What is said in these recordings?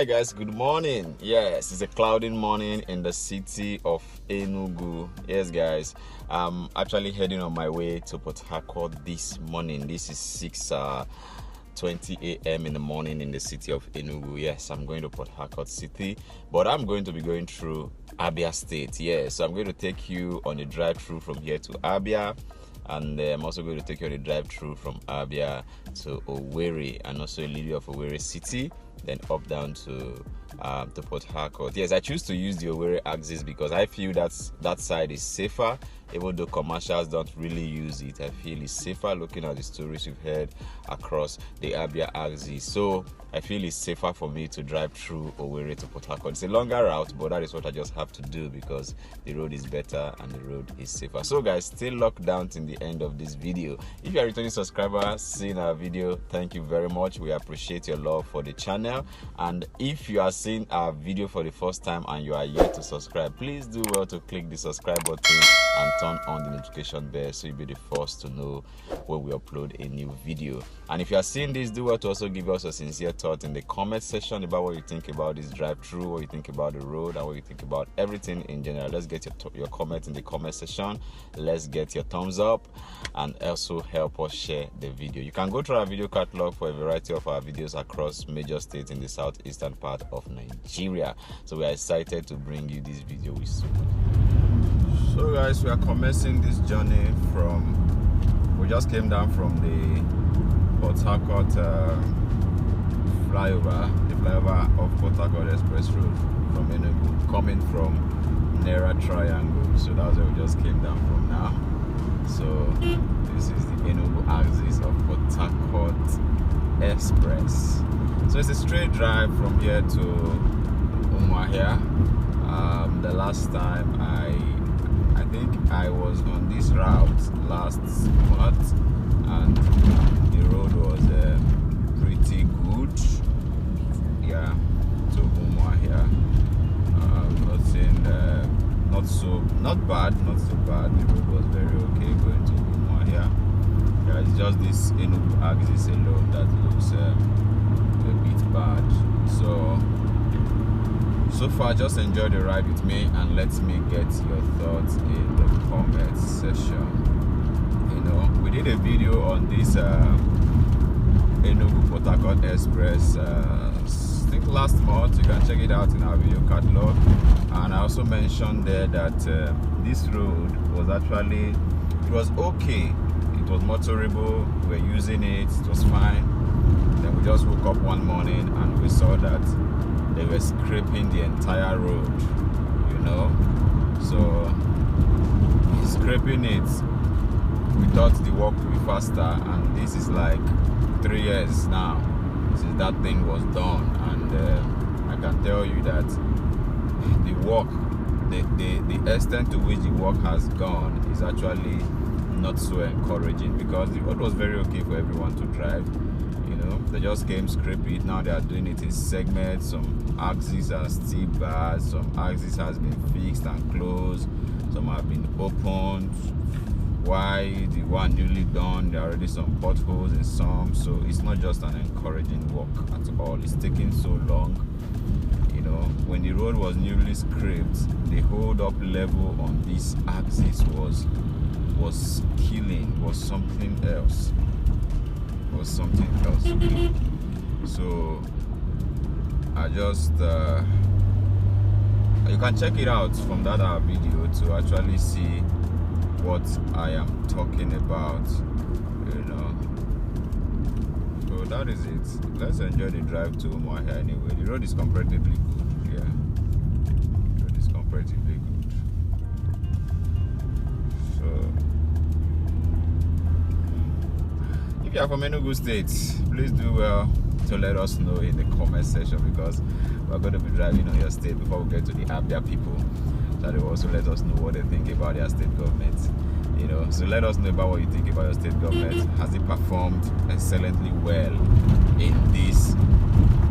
Hi guys, good morning. Yes, it's a cloudy morning in the city of Enugu. Yes guys, I'm actually heading on my way to PortHarcourt this morning. This is 6:20 a.m. in the morning in the city of Enugu. Yes, I'm going to PortHarcourt city, but I'm going to be going through ABIA State. Yes, so I'm going to take you on a drive-through from here to ABIA. And I'm also going to take you on a drive-through from ABIA to Owerri and also a little of Owerri city, then up down to PortHarcourt. Yes, I choose to use the Owerri axis because I feel that side is safer. Even though commercials don't really use it, I feel it's safer looking at the stories we've heard across the ABIA axis. So I feel it's safer for me to drive through Owerri to PortHarcourt. It's a longer route, but that is what I just have to do because the road is better and the road is safer. So guys, stay locked down till the end of this video. If you are a returning subscriber seeing our video, thank you very much. We appreciate your love for the channel. And if you are seeing our video for the first time and you are yet to subscribe, please do well to click the subscribe button and turn on the notification bell so you'll be the first to know when we upload a new video. And if you are seeing this, do well to also give us a sincere thought in the comment section about what you think about this drive-through, what you think about the road, and what you think about everything in general. Let's get your comment in the comment section. Let's get your thumbs up and also help us share the video. You can go through our video catalog for a variety of our videos across major states in the southeastern part of Nigeria. So we are excited to bring you this video with you. So guys, we are commencing this journey we just came down from the PortHarcourt flyover, the flyover of PortHarcourt Express Road from Enugu, coming from Naira Triangle. So that's where we just came down from now. So this is the Enugu axis of PortHarcourt Express. So it's a straight drive from here to Umuahia. The last time I think I was on this route last month and the road was pretty good. Yeah, to Umuahia. Not so bad. The road was very okay going to Umuahia. Yeah, it's just this Enugu axis alone that looks a bit bad. So far, just enjoy the ride with me and let me get your thoughts in the comment section. You know, we did a video on this Enugu-PortHarcourt Express I think last month. You can check it out in our video catalog. And I also mentioned there that this road was actually, it was okay. It was motorable. We were using it. It was fine. Then we just woke up one morning and we saw that they were scraping the entire road, you know. So scraping it, we thought the work would be faster, and this is like 3 years now since that thing was done. And I can tell you that the work, the extent to which the work has gone is actually not so encouraging, because the road was very okay for everyone to drive. You know, they just came, scrape it. Now they are doing it in segments. Some axes are still bad, some axes has been fixed and closed, some have been opened. Why the one newly done, there are already some potholes in some. So it's not just an encouraging work at all. It's taking so long. You know, when the road was newly scraped, the hold up level on this axis was killing, was something else. So I just you can check it out from that video to actually see what I am talking about, you know. So that is it. Let's enjoy the drive to Umuahia anyway. The road is comparatively good. Yeah, the road is comparatively good. So if you are from Enugu State, please do well to let us know in the comment section, because we're going to be driving on your state before we get to the ABIA people. So they will also let us know what they think about their state government. You know, so let us know about what you think about your state government. Has it performed excellently well in these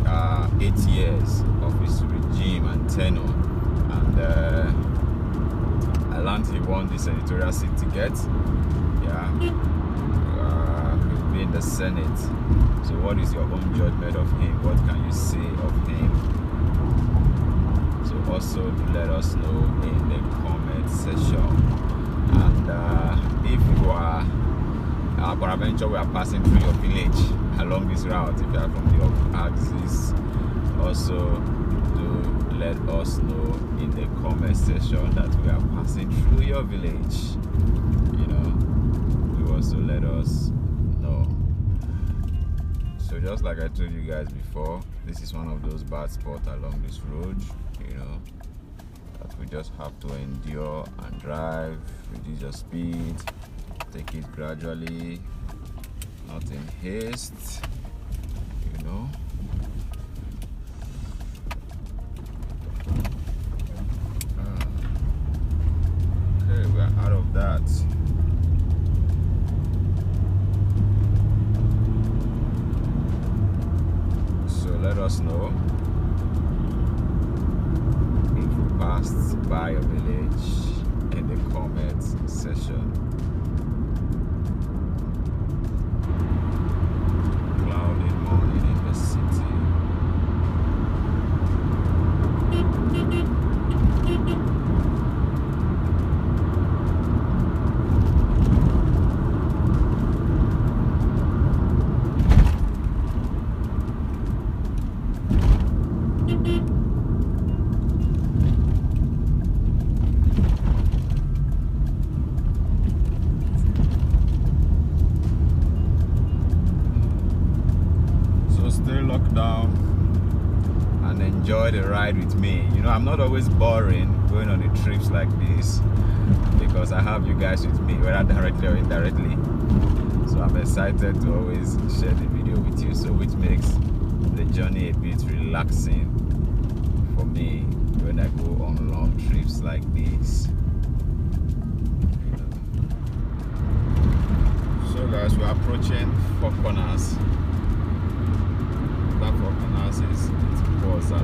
8 years of its regime and tenure? And I learned he won the senatorial seat ticket. Yeah. In the Senate. So what is your own judgment of him? What can you say of him? also let us know in the comment section. And if you are peradventure we are passing through your village along this route, if you are from the axis, also do let us know in the comment section that we are passing through your village. You know, you also let us know. So just like I told you guys before, this is one of those bad spots along this road, you know, that we just have to endure and drive, reduce your speed, take it gradually, not in haste, you know. Okay, we are out of that. Let us know if we passed by a village in the comment section. Cloudy morning in the city. Down and enjoy the ride with me. You know, I'm not always boring going on the trips like this because I have you guys with me, whether directly or indirectly. So I'm excited to always share the video with you, so which makes the journey a bit relaxing for me when I go on long trips like this. So guys, we're approaching 4 corners. That 4 corners is Eboh. So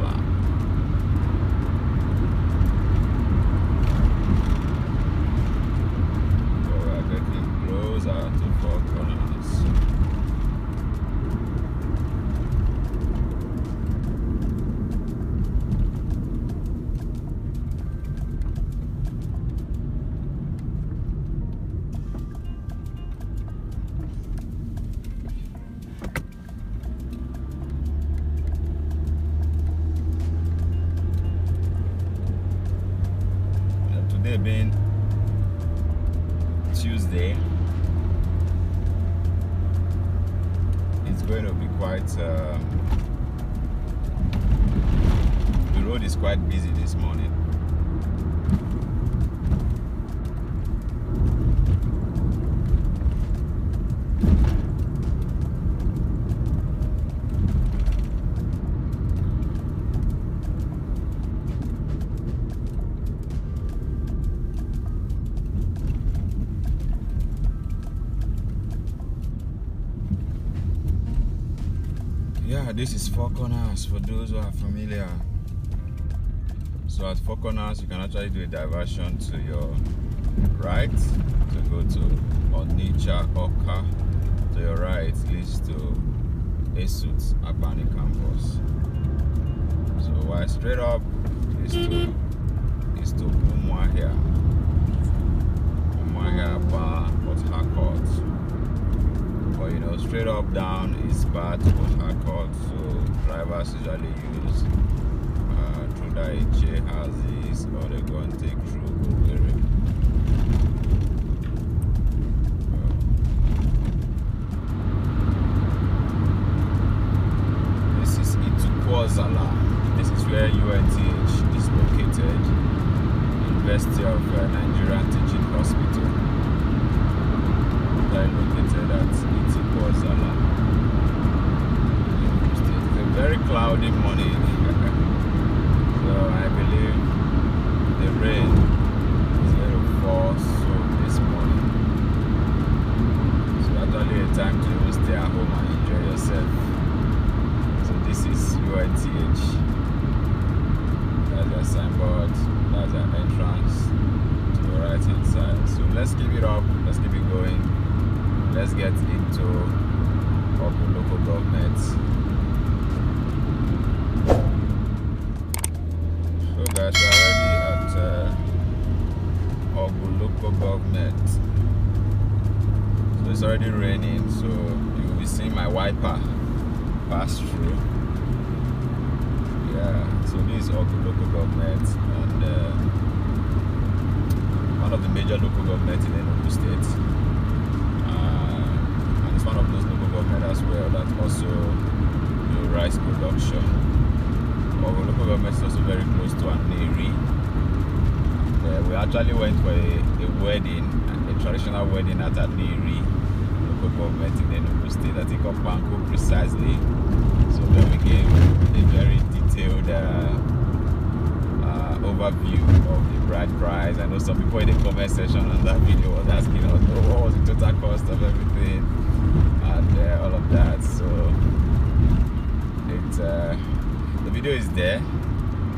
we are getting closer to 4 corners. Today being Tuesday, it's going to be quite the road is quite busy this morning. Yeah, this is 4 corners for those who are familiar. So at 4 corners, you can actually do a diversion to your right to go to awka. To your right leads to esut campus. So while straight up is to Umuahia, PortHarcourt. But you know, straight up down is bad to PortHarcourt, so drivers usually use through the HA houses, or they go and take through owerri. This is Itukwuozala. This is where UNTH is located, University of Nigerian Teaching Hospital. They are located at Itukwuozala, Enugu State. It's a very cloudy morning, so I believe the rain is going to fall soon this morning. So actually a time to even stay at home and enjoy yourself. So this is UNTH. That's their signboard, that's their entrance to the right hand side. So let's keep it up, let's keep it going. Let's get into local government. So guys, local government. So it's already raining, so you will be seeing my wiper pass through. Yeah, so this is Ogu local government, and one of the major local governments in Enugu State. And it's one of those local governments as well that also do rice production. Our local government is also very close to Naira. We actually went for a wedding, a traditional wedding at Naira local government in Enugu State, I think of Banco precisely. So then we gave a very detailed overview of the bride price. I know some people in the comment section on that video was asking us, oh, what was the total cost of everything and all of that. So it's the video is there.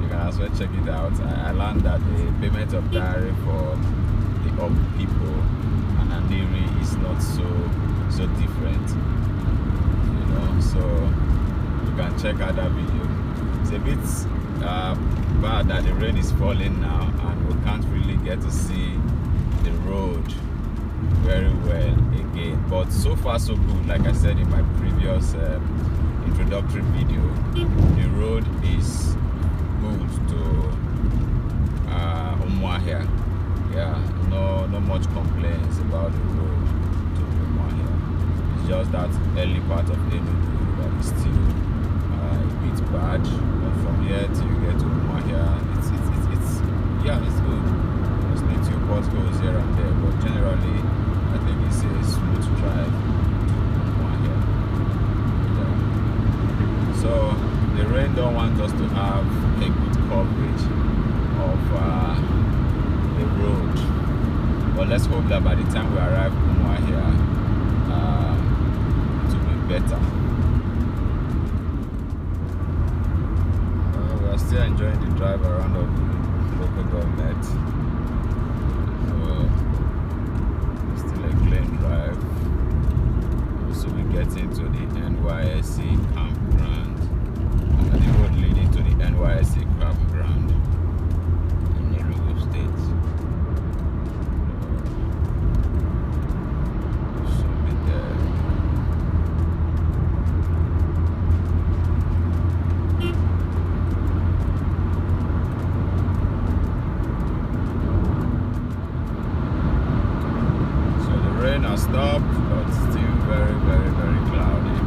You can as well check it out. I learned that the payment of dowry for the Ogu people and Naira is not so different, you know. So you can check out that video. It's a bit bad that the rain is falling now and we can't really get to see the road very well again. But so far so good. Like I said in my previous introductory video, the road is good to Umuahia. Yeah, no much complaints about the road to Umuahia. It's just that early part of Enugu that is still a bit bad. But from here till you get to Umuahia, it's good. There's little potholes here and there, but generally I think it's a smooth drive to Umuahia. Yeah. So the rain don't want us to have a good coverage of the road, but let's hope that by the time we arrive in Umuahia, it will be better. We are still enjoying the drive around of the local government. So still a clean drive. Also we get into the NYSC campground. The road leading to the NYSC campground in Enugu State. Should be there. So the rain has stopped, but still very, very, very cloudy.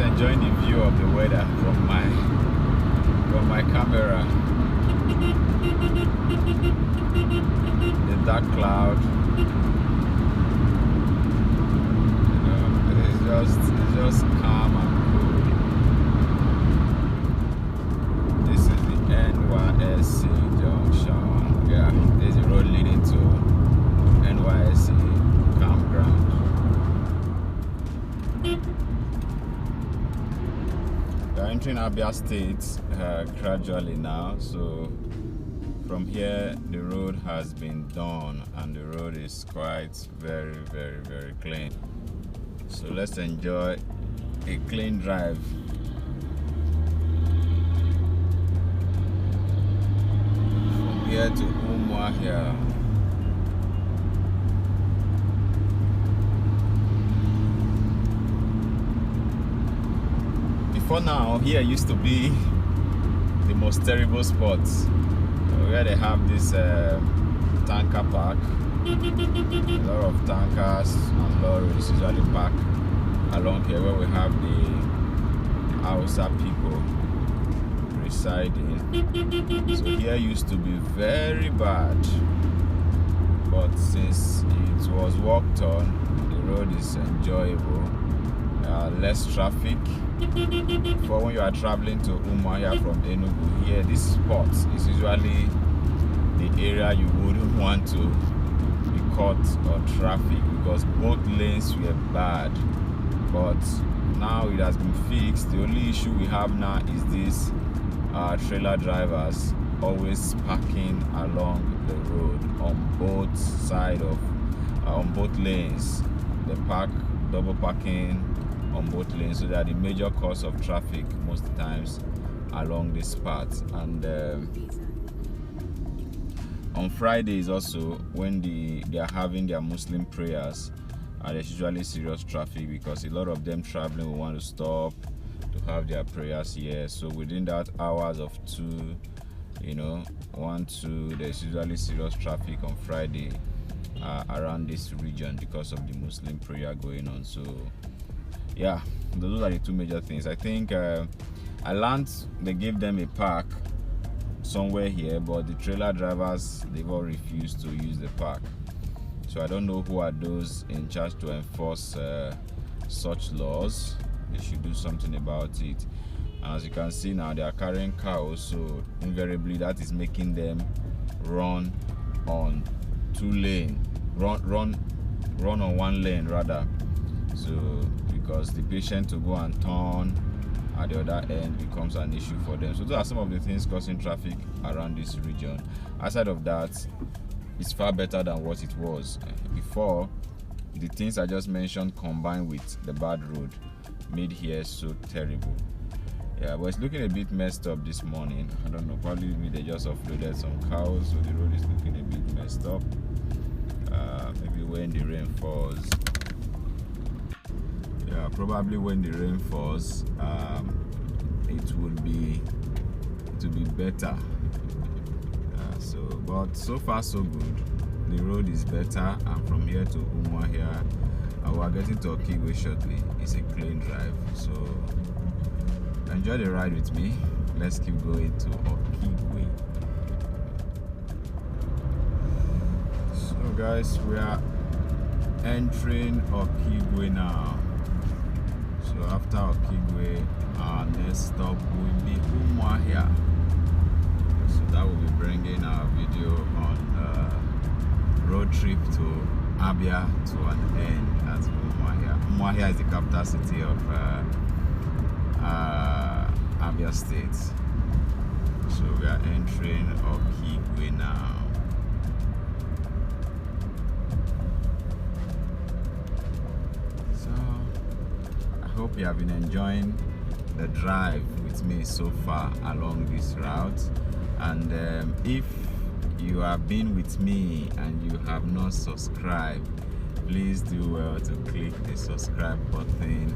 Enjoying the view of the weather from my camera. The dark cloud, you know, it's just calm and cool. This is the NYSC junction. Yeah, there's a road leading to NYSC campground. We're entering ABIA State gradually now, so from here the road has been done and the road is quite very, very, very clean. So let's enjoy a clean drive. From here to Umuahia. Before now, here used to be the most terrible spots where they have this tanker park. A lot of tankers and lorries usually park along here where we have the Hausa people residing. So here used to be very bad, but since it was worked on, the road is enjoyable. Less traffic. For when you are traveling to Umuahia from Enugu, here this spot is usually the area you wouldn't want to be cut or traffic because both lanes were bad, but now it has been fixed. The only issue we have now is this trailer drivers always parking along the road on both sides of on both lanes. They park double parking on both lanes, so that the major cause of traffic most times along this part. And on Fridays also, when they are having their Muslim prayers, there's usually serious traffic because a lot of them traveling will want to stop to have their prayers here. So within that hours of 2, 1, 2, there's usually serious traffic on Friday around this region because of the Muslim prayer going on. So yeah, those are the two major things. I think I learned they gave them a park somewhere here, but the trailer drivers, they've all refused to use the park. So I don't know who are those in charge to enforce such laws. They should do something about it. And as you can see now, they are carrying cows, so invariably that is making them run on 2 lanes, run on 1 lane rather. So because the patient to go and turn at the other end becomes an issue for them. So those are some of the things causing traffic around this region. Aside of that, it's far better than what it was before. The things I just mentioned combined with the bad road made here so terrible. Yeah, but it's looking a bit messed up this morning. I don't know, probably they just offloaded some cows, so the road is looking a bit messed up. Maybe when the rain falls. Yeah, probably when the rain falls, it will be better. But so far so good. The road is better, and from here to Umuahia, we are getting to Okigwe shortly. It's a clean drive, so enjoy the ride with me. Let's keep going to Okigwe. So guys, we are entering Okigwe now. So after Okigwe, our next stop will be Umuahia. So that will be bringing our video on road trip to ABIA to an end at Umuahia. Umuahia is the capital city of ABIA State. So we are entering Okigwe now. So I hope you have been enjoying the drive with me so far along this route. And if you have been with me and you have not subscribed, please do well to click the subscribe button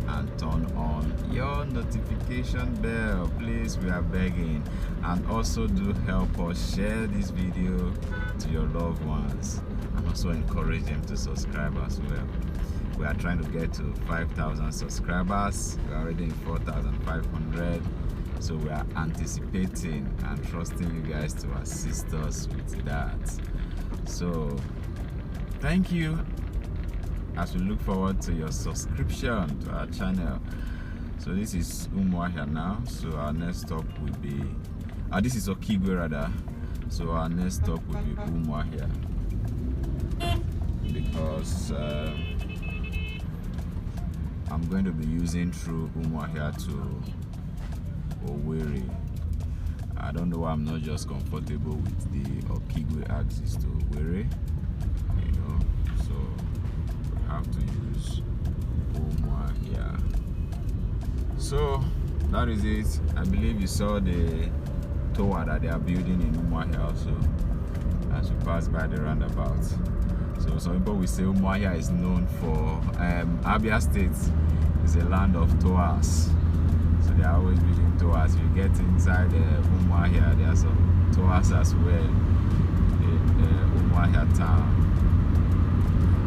and turn on your notification bell. Please, we are begging. And also do help us share this video to your loved ones, and also encourage them to subscribe as well. We are trying to get to 5,000 subscribers. We are already in 4,500. So we are anticipating and trusting you guys to assist us with that. So thank you, as we look forward to your subscription to our channel. So this is Umuahia now. So our next stop will be this is Okigwe rather. So our next stop will be Umuahia, because I'm going to be using through Umuahia to Owerri. I don't know why I'm not just comfortable with the Okigwe axis to Owerri, so we have to use Umuahia. So that is it. I believe you saw the tower that they are building in Umuahia also as we pass by the roundabout. So some people will say Umuahia is known for ABIA State is a land of towers. So they are always building towers. If you get inside Umuahia, there are some towers as well in Umuahia town.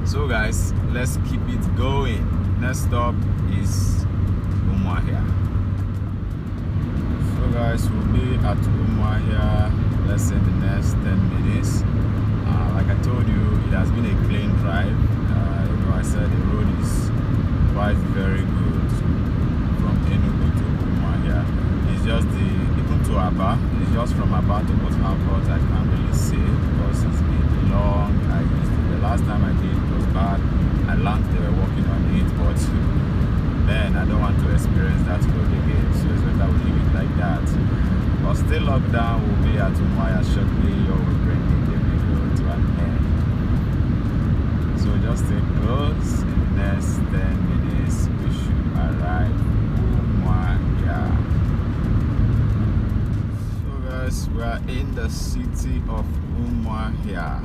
So guys, let's keep it going. Next stop is Umuahia. So guys, we'll be at Umuahia, let's say the next 10 minutes. Like I told you, it has been a clean drive. I said the road is quite very good from Enugu to Umuahia. It's just even to Aba, it's just from Aba to PortHarcourt. I can't really say because it's been long. The last time I did it was bad. I learned they were working on it, but then I don't want to experience that road again, so it's better we leave it like that. But still lockdown, we'll be at Umuahia shortly, or we'll bring the video to an end. So just stay close. In the next 10 minutes, we should arrive Umuahia. So guys, we are in the city of Umuahia.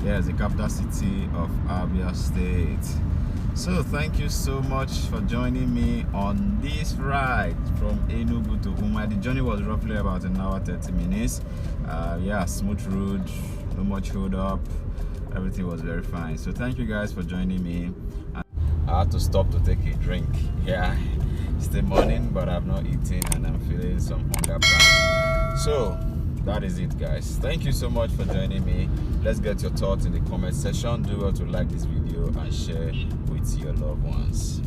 Yes, the capital city of ABIA State. So thank you so much for joining me on this ride from Enugu to Umuahia. The journey was roughly about an hour 30 minutes. Yeah, smooth road, no much hold up. Everything was very fine. So thank you guys for joining me. I had to stop to take a drink. Yeah, it's the morning, but I've not eaten and I'm feeling some hunger pangs. So that is it, guys. Thank you so much for joining me. Let's get your thoughts in the comment section. Do well to like this video and share with your loved ones.